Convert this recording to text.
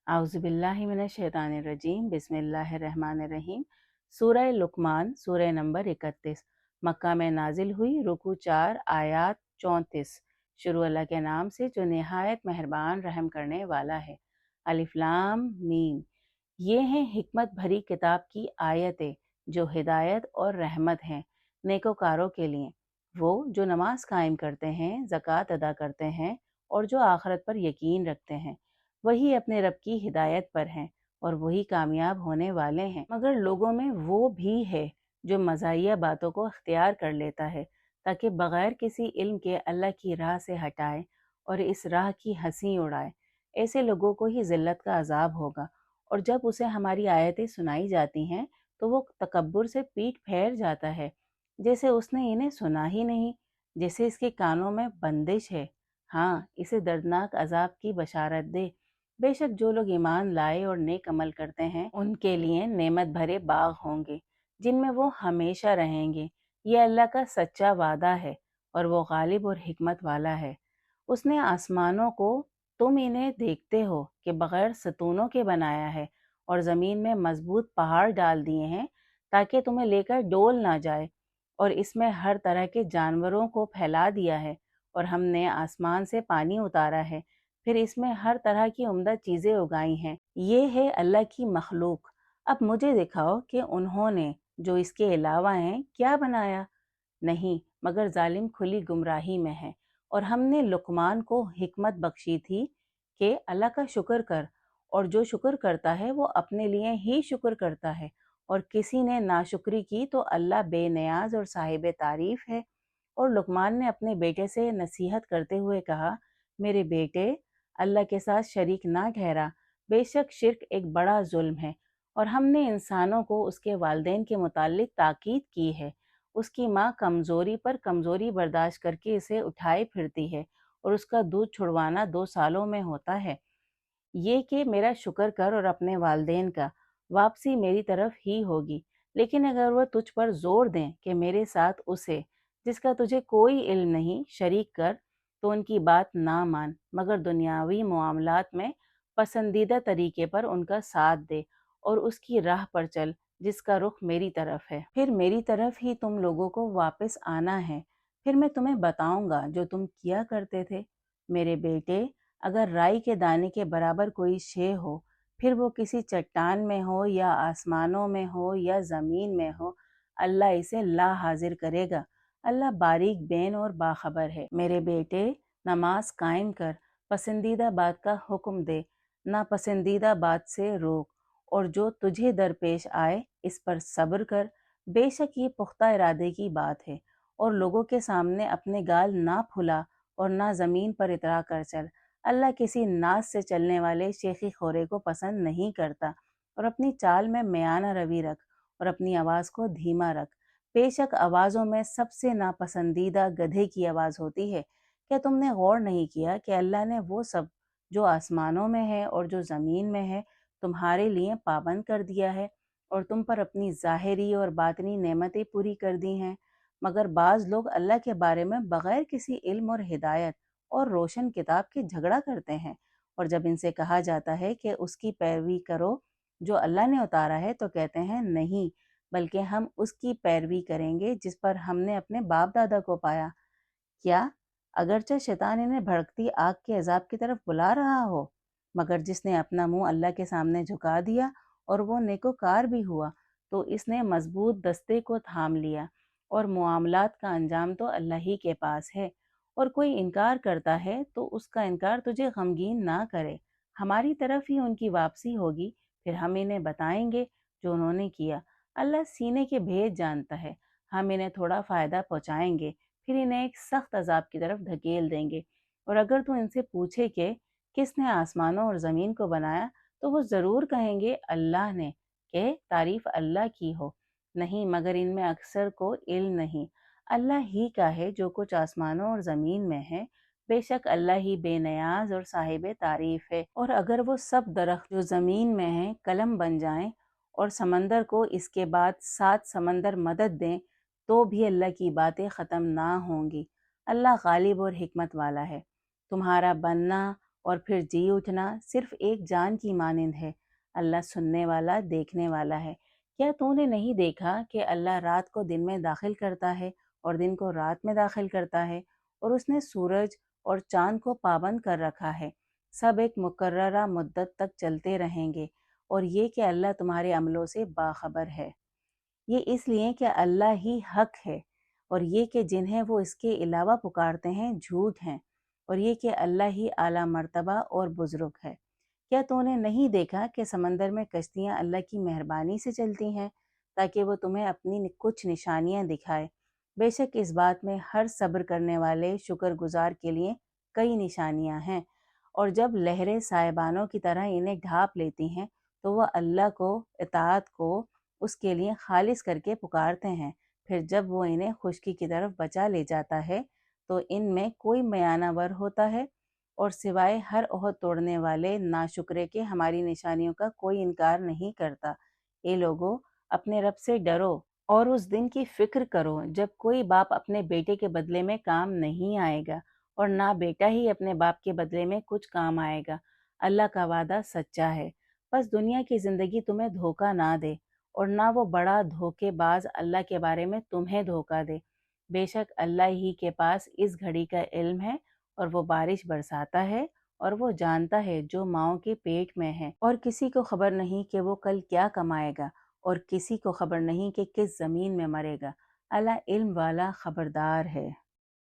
आउज़ुबिल्लाहिमिनश्शैतानिर्रजीम बिस्मिल्लाहिर्रहमानिर्रहीम। सूरह लुक़मान सूरह नंबर 31 मक्का में नाजिल हुई। रुकू 4 आयात 34। शुरू अल्लाह के नाम से जो निहायत मेहरबान रहम करने वाला है। अलिफ लाम मीम। ये हैं हिकमत भरी किताब की आयतें जो हिदायत और रहमत हैं नेकोकारों के लिए। वो जो नमाज कायम करते हैं, ज़कात अदा करते हैं और जो आखिरत पर यकीन रखते हैं, वही अपने रब की हिदायत पर हैं और वही कामयाब होने वाले हैं। मगर लोगों में वो भी है जो मज़ाहिया बातों को अख्तियार कर लेता है ताकि बग़ैर किसी इल्म के अल्लाह की राह से हटाए और इस राह की हंसी उड़ाए। ऐसे लोगों को ही ज़िल्लत का अजाब होगा। और जब उसे हमारी आयतें सुनाई जाती हैं तो वो तकब्बुर से पीठ फेर जाता है, जैसे उसने इन्हें सुना ही नहीं, जैसे इसके कानों में बंदिश है। हाँ, इसे दर्दनाक अजाब की बशारत दे। बेशक जो लोग ईमान लाए और नेक अमल करते हैं उनके लिए नेमत भरे बाग होंगे जिनमें वो हमेशा रहेंगे। ये अल्लाह का सच्चा वादा है और वो गालिब और हिकमत वाला है। उसने आसमानों को तुम इन्हें देखते हो कि बगैर सतूनों के बनाया है और ज़मीन में मजबूत पहाड़ डाल दिए हैं ताकि तुम्हें लेकर डोल ना जाए, और इसमें हर तरह के जानवरों को फैला दिया है। और हमने आसमान से पानी उतारा है, फिर इसमें हर तरह की उम्दा चीज़ें उगाई हैं। ये है अल्लाह की मखलूक। अब मुझे दिखाओ कि उन्होंने जो इसके अलावा हैं क्या बनाया। नहीं, मगर जालिम खुली गुमराही में है। और हमने लुकमान को हिकमत बख्शी थी कि अल्लाह का शुक्र कर, और जो शुक्र करता है वो अपने लिए ही शुक्र करता है, और किसी ने नाशुक्री की तो अल्लाह बेनियाज और साहिब तारीफ है। और लुकमान ने अपने बेटे से नसीहत करते हुए कहा, मेरे बेटे, अल्लाह के साथ शरीक ना ठहरा। बेशक शिर्क एक बड़ा जुल्म है। और हमने इंसानों को उसके वालिदैन के मुतालिक ताकीद की है। उसकी माँ कमज़ोरी पर कमज़ोरी बर्दाश्त करके इसे उठाए फिरती है, और उसका दूध छुड़वाना 2 सालों में होता है। ये कि मेरा शुक्र कर और अपने वालिदैन का, वापसी मेरी तरफ ही होगी। लेकिन अगर वह तुझ पर जोर दें कि मेरे साथ उसे, जिसका तुझे कोई इल्म नहीं, शरीक कर, तो उनकी बात ना मान, मगर दुनियावी मामलात में पसंदीदा तरीके पर उनका साथ दे और उसकी राह पर चल जिसका रुख मेरी तरफ है। फिर मेरी तरफ ही तुम लोगों को वापस आना है। फिर मैं तुम्हें बताऊंगा जो तुम किया करते थे। मेरे बेटे, अगर राई के दाने के बराबर कोई शे हो, फिर वो किसी चट्टान में हो या आसमानों में हो या ज़मीन में हो, अल्लाह इसे ला हाजिर करेगा। अल्लाह बारीक बेन और बाखबर है। मेरे बेटे, नमाज कायम कर, पसंदीदा बात का हुक्म दे, नापसंदीदा बात से रोक, और जो तुझे दरपेश आए इस पर सब्र कर। बेशक ये पुख्ता इरादे की बात है। और लोगों के सामने अपने गाल ना फुला और ना ज़मीन पर इतरा कर चल। अल्लाह किसी नाज से चलने वाले शेखी खोरे को पसंद नहीं करता। और अपनी चाल में म्याना रवि रख और अपनी आवाज़ को धीमा रख। बेशक आवाज़ों में सबसे नापसंदीदा गधे की आवाज़ होती है। क्या तुमने गौर नहीं किया कि अल्लाह ने वो सब जो आसमानों में है और जो ज़मीन में है तुम्हारे लिए पाबंद कर दिया है, और तुम पर अपनी ज़ाहिरी और बातनी नेमतें पूरी कर दी हैं। मगर बाज़ लोग अल्लाह के बारे में बग़ैर किसी इल्म और हिदायत और रोशन किताब के झगड़ा करते हैं। और जब इनसे कहा जाता है कि उसकी पैरवी करो जो अल्लाह ने उतारा है, तो कहते हैं नहीं, बल्कि हम उसकी पैरवी करेंगे जिस पर हमने अपने बाप दादा को पाया। क्या, अगरचे शैतान इन्हें भड़कती आग के अजाब की तरफ बुला रहा हो, मगर जिसने अपना मुंह अल्लाह के सामने झुका दिया और वो नेकोकार भी हुआ, तो इसने मजबूत दस्ते को थाम लिया। और मुआमलात का अंजाम तो अल्लाह ही के पास है। और कोई इनकार करता है तो उसका इनकार तुझे गमगीन ना करे। हमारी तरफ ही उनकी वापसी होगी, फिर हम इन्हें बताएंगे जो उन्होंने किया। अल्लाह सीने के भेद जानता है। हम इन्हें थोड़ा फ़ायदा पहुँचाएंगे, फिर इन्हें एक सख्त अजाब की तरफ धकेल देंगे। और अगर तू इनसे पूछे कि किसने आसमानों और ज़मीन को बनाया, तो वो ज़रूर कहेंगे अल्लाह ने, कि तारीफ़ अल्लाह की हो। नहीं, मगर इनमें अक्सर को इल्म नहीं। अल्लाह ही का है जो कुछ आसमानों और ज़मीन में है। बेशक अल्लाह ही बेनियाज और साहिब तारीफ़ है। और अगर वो सब दरख्त जो ज़मीन में हैं कलम बन जाएं और समंदर को इसके बाद 7 समंदर मदद दें, तो भी अल्लाह की बातें ख़त्म ना होंगी। अल्लाह गालिब और हिकमत वाला है। तुम्हारा बनना اور پھر جی اٹھنا صرف ایک جان کی مانند ہے۔ اللہ سننے والا، دیکھنے والا ہے۔ کیا تو نے نہیں دیکھا کہ اللہ رات کو دن میں داخل کرتا ہے اور دن کو رات میں داخل کرتا ہے، اور اس نے سورج اور چاند کو پابند کر رکھا ہے، سب ایک مقررہ مدت تک چلتے رہیں گے، اور یہ کہ اللہ تمہارے عملوں سے باخبر ہے۔ یہ اس لیے کہ اللہ ہی حق ہے، اور یہ کہ جنہیں وہ اس کے علاوہ پکارتے ہیں جھوٹ ہیں، اور یہ کہ اللہ ہی اعلیٰ مرتبہ اور بزرگ ہے۔ کیا تو نے نہیں دیکھا کہ سمندر میں کشتیاں اللہ کی مہربانی سے چلتی ہیں تاکہ وہ تمہیں اپنی کچھ نشانیاں دکھائے؟ بے شک اس بات میں ہر صبر کرنے والے شکر گزار کے لیے کئی نشانیاں ہیں۔ اور جب لہریں سائبانوں کی طرح انہیں ڈھانپ لیتی ہیں تو وہ اللہ کو، اطاعت کو اس کے لیے خالص کر کے پکارتے ہیں، پھر جب وہ انہیں خشکی کی طرف بچا لے جاتا ہے تو ان میں کوئی میانہ ور ہوتا ہے، اور سوائے ہر عہد توڑنے والے ناشکرے کے ہماری نشانیوں کا کوئی انکار نہیں کرتا۔ اے لوگو، اپنے رب سے ڈرو اور اس دن کی فکر کرو جب کوئی باپ اپنے بیٹے کے بدلے میں کام نہیں آئے گا، اور نہ بیٹا ہی اپنے باپ کے بدلے میں کچھ کام آئے گا۔ اللہ کا وعدہ سچا ہے۔ بس دنیا کی زندگی تمہیں دھوکہ نہ دے، اور نہ وہ بڑا دھوکے باز اللہ کے بارے میں تمہیں دھوکہ دے۔ بے شک اللہ ہی کے پاس اس گھڑی کا علم ہے، اور وہ بارش برساتا ہے، اور وہ جانتا ہے جو ماؤں کے پیٹ میں ہے، اور کسی کو خبر نہیں کہ وہ کل کیا کمائے گا، اور کسی کو خبر نہیں کہ کس زمین میں مرے گا۔ اللہ علم والا خبردار ہے۔